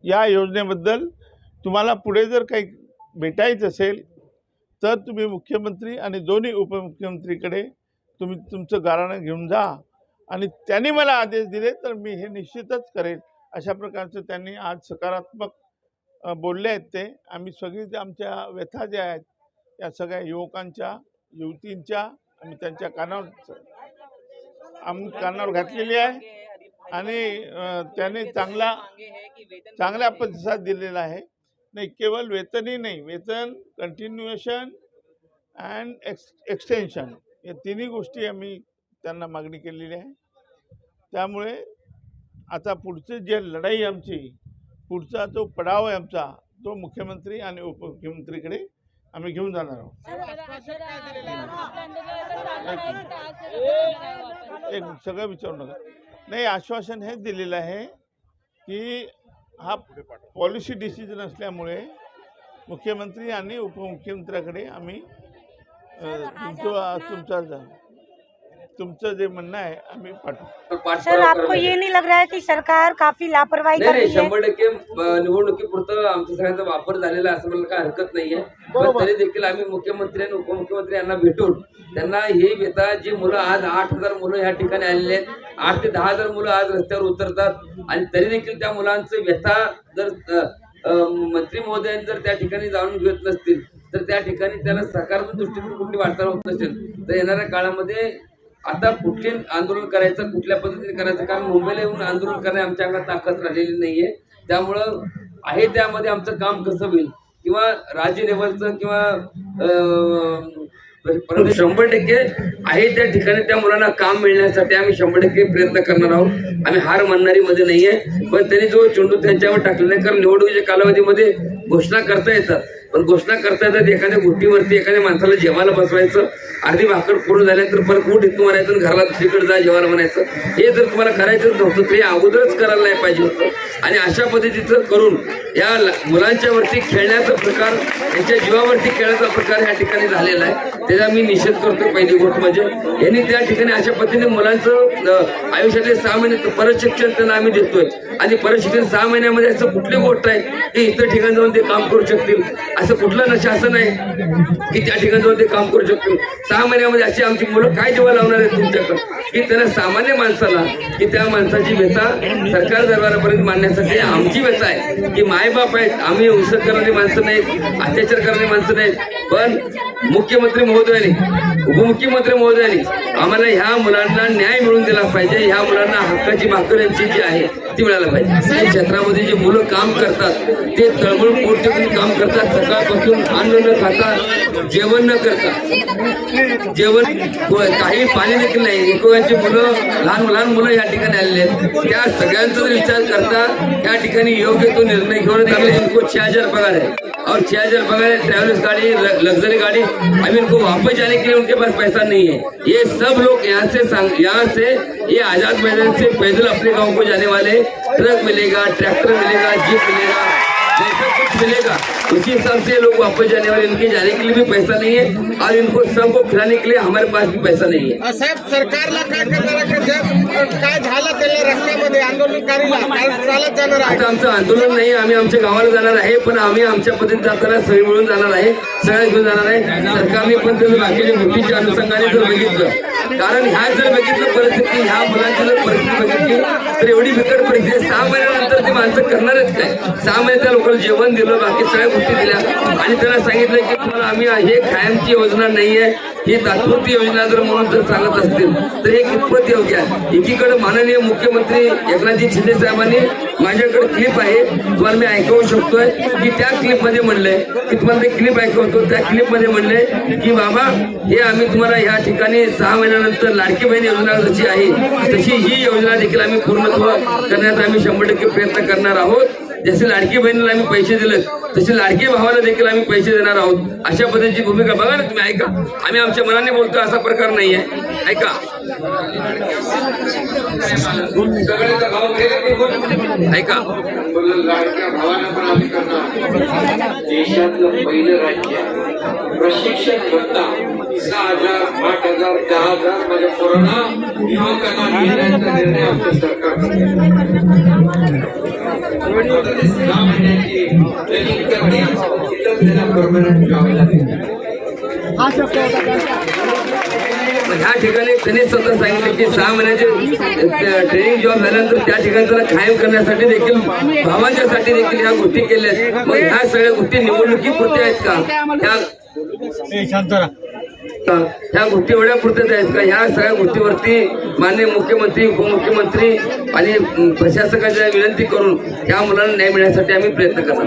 या योजनेबद्दल तुम्हाला पुढे जर काही भेटायचं असेल तर तुम्ही मुख्यमंत्री आणि दोन्ही उपमुख्यमंत्रीकडे तुम्ही तुमचं गाऱ्हाणं घेऊन जा आणि त्यांनी मला आदेश दिले तर मी हे निश्चितच करेन अशा प्रकारचं त्यांनी आज सकारात्मक बोलले आहेत ते। आम्ही सगळी आमच्या व्यथा ज्या आहेत त्या सगळ्या युवकांच्या युवतींच्या आम्ही त्यांच्या कानावर घातलेली आहे आणि त्याने चांगला प्रतिसाद दिलेला आहे। नाही केवळ वेतनही नाही, वेतन, कंटिन्युएशन अँड एक्सटेन्शन या तिन्ही गोष्टी आम्ही त्यांना मागणी केलेली आहे। त्यामुळे आता पुढची जे लढाई आमची पुढचा जो पडाव आहे आमचा तो मुख्यमंत्री आणि उपमुख्यमंत्रीकडे आम्ही घेऊन जाणार आहोत। एक सगळं विचारू नका। नाही, आश्वासन हेच दिलेलं आहे की हा पॉलिसी डिसिजन असल्यामुळे मुख्यमंत्री आणि उपमुख्यमंत्र्याकडे आम्ही तुमचं जे म्हणणं आहे आम्ही पाठवू। सर, आपको ये नहीं लग रहा है कि सरकार काफी लापरवाही कर रही है? 100% निवडणुकीपुरतं आमच्या सगळ्यांचा वापर झालेला आहे असं मला काय हरकत नाहीये, पण तरी देखील आम्ही मुख्यमंत्री आणि उपमुख्यमंत्री यांना भेटून त्यांना हे व्यथा जी मुलं आज 8,000 मुलं ह्या ठिकाणी आलेले आहेत, 8 ते 10,000 मुलं आज रस्त्यावर उतरतात आणि तरी देखील त्या मुलांचं व्यथा जर मंत्री महोदयांनी जर त्या ठिकाणी जाणून घेत नसतील तर त्या ठिकाणी त्याला सकारात्मक दृष्टीतून कुठली वाटचाल होत नसेल तर येणाऱ्या काळामध्ये आता कुठले आंदोलन करायचं, कुठल्या पद्धतीने करायचं, कारण मुंबईला येऊन आंदोलन करणे आमच्या अंगात ताकद राहिलेली नाहीये। त्यामुळं आहे त्यामध्ये आमचं काम कसं होईल किंवा राज्य लेवलचं किंवा 100% आहे त्या ठिकाणी त्या मुलांना काम मिळण्यासाठी आम्ही 100% प्रयत्न करणार आहोत। आम्ही हार मानणारी मध्ये नाहीये, पण त्यांनी जो चेंडू त्यांच्यावर टाकलेला आहे, कारण निवडणुकीच्या कालावधीमध्ये घोषणा करता येतात, पण घोषणा करता येतात एखाद्या गोष्टीवरती एखाद्या माणसाला जेवायला बसवायचं, अर्धी भाकर पूर्ण झाल्यानंतर परत कुठे इथून म्हणायचं घराला दुसरीकडे जा जेवायला म्हणायचं, हे जर तुम्हाला करायचं नव्हतं तर हे अगोदरच करायला नाही पाहिजे होतं। आणि अशा पद्धतीचं करून या मुलांच्या वरती खेळण्याचा प्रकार, यांच्या जीवावरती खेळण्याचा प्रकार ह्या ठिकाणी झालेला आहे, त्याचा मी निषेध करतो। पहिली गोष्ट म्हणजे यांनी त्या ठिकाणी अशा पद्धतीने मुलांचं आयुष्यातले 6 महिने परत शिक्षण त्यांना आम्ही देतोय आणि परत शिक्षण 6 महिन्यामध्ये असं कुठली गोष्ट आहे की इतर ठिकाणी जाऊन ते काम करू शकतील, असं कुठलं शासन आहे की त्या ठिकाणी जाऊन ते काम करू शकतील। 6 महिन्यामध्ये अशी आमची मुलं काय जेव्हा लावणार आहेत तुमच्याकडे की त्यांना सामान्य माणसाला की त्या माणसाची व्यथा सरकार दरबारापर्यंत मांडण्यासाठी आमची व्यथा आहे की मायबाप आहेत, आम्ही हिंसक करणारी माणसं नाहीत, अत्याचार करणारी माणसं नाहीत, पण मुख्यमंत्री महोदयांनी उपमुख्यमंत्री महोदयांनी आम्हाला ह्या मुलांना न्याय मिळवून दिला पाहिजे। ह्या मुलांना हक्काची भाकर यांची जी आहे ती मिळायला पाहिजे। या क्षेत्रामध्ये जे मुलं काम करतात ते तळमळ पोट टेकून काम करतात, सकाळपासून अन्न न खाता, जेवण न करता, काही पाणी देखील नाही, एकोणची मुलं लहान मुलं या ठिकाणी आलेले आहेत, त्या सगळ्यांचा जर विचार करता या ठिकाणी योग्य तो निर्णय घेऊन आम्ही इनको 6,000 पगार है और 6,000 पगार है, ट्रैवल्स गाड़ी, लग्जरी गाड़ी, अभी इनको वापस जाने के लिए उनके पास पैसा नहीं है। ये सब लोग यहाँ से ये आजाद मैदान से पैदल अपने गाँव को जाने वाले, ट्रक मिलेगा, ट्रैक्टर मिलेगा, जीप मिलेगा, जैसा कुछ मिलेगा उसी हिसाब से लोग वापस जाने वाले, इनके जाने के लिए भी पैसा नहीं है और इनको सबको खिलाने के लिए हमारे पास भी पैसा नहीं है। साहेब, सरकारला काय करणार आहे? जब काय झालं त्याला रस्त्यामध्ये आंदोलनकारीला चालत जाणार आहे? आता आमचं आंदोलन नाही, आम्ही आमच्या गावाला जाणार आहे, पण आम्ही आमच्या पद्धतीने जाताना सगळे मिळून जाणार आहे, सगळ्या घेऊन जाणार आहे। सरकारने पण त्याचं बाकीच्या गोष्टीच्या अनुषंगाने जर बघितलं, कारण ह्या जर बघितलं परिस्थिती, ह्या मुलांची जर परिस्थिती बघितली तर एवढी बिकट परिस्थिती, 6 महिन्यानंतर ते माणसं करणारच काय? 6 महिने त्या लोकांना जेवण दिलं, बाकी सगळ्या गोष्टी दिल्या आणि त्यांना सांगितलं की तुम्हाला आम्ही हे कायमची योजना नाहीये, ही तात्पुरती योजना जर म्हणून जर सांगत असतील तर हे कितपत योग्य आहे? एकीकडे माननीय मुख्यमंत्री एकनाथजी शिंदे साहेबांनी माझ्याकडे क्लिप आहे, तुम्हाला मी ऐकवू शकतोय की त्या क्लिप मध्ये म्हणलंय की तुम्हाला ते क्लिप ऐकवतो, त्या क्लिप मध्ये म्हणलंय की बाबा हे आम्ही तुम्हाला ह्या ठिकाणी 6 महिन्यानंतर लाडकी बहीण योजना जशी आहे तशी ही योजना देखील आम्ही पूर्णत्व करण्याचा आम्ही 100% प्रयत्न करणार आहोत। जसे लाडकी बहिणीला आम्ही पैसे दिले तसे लाडकी भावाला देखील आम्ही पैसे देणार आहोत, अशा पद्धतीची भूमिका बघा ना तुम्ही, ऐका, आम्ही आमच्या मनाने बोलतो असा प्रकार नाहीये, ऐका ऐका लाडक्या भावाला पण आम्ही करणार। देशातलं पहिलं राज्य प्रशिक्षण भत्ता 6,000, 8,000, 10,000 माझ्या पोरांना युवकांना घेण्याचा निर्णय आमचं सरकार करतं. आता ते 6 महिन्याची ट्रेनिंग करणे तिथं त्यांना परमनंट जॉब लागेल. ह्या ठिकाणी त्यांनी स्वतः सांगितले की 6 महिन्याचे ट्रेनिंग जॉब झाल्यानंतर त्या ठिकाणी त्याला कायम करण्यासाठी देखील भावांच्यासाठी देखील ह्या गोष्टी केल्या आहेत. मग ह्या सगळ्या गोष्टी निवडणुकीपुरत्या आहेत का? ह्या गोष्टी एवढ्या पुरत्याच आहेत का? ह्या सगळ्या गोष्टीवरती माननीय मुख्यमंत्री, उपमुख्यमंत्री आणि प्रशासकाच्या विनंती करून ह्या मुलांना न्याय मिळण्यासाठी आम्ही प्रयत्न करणार.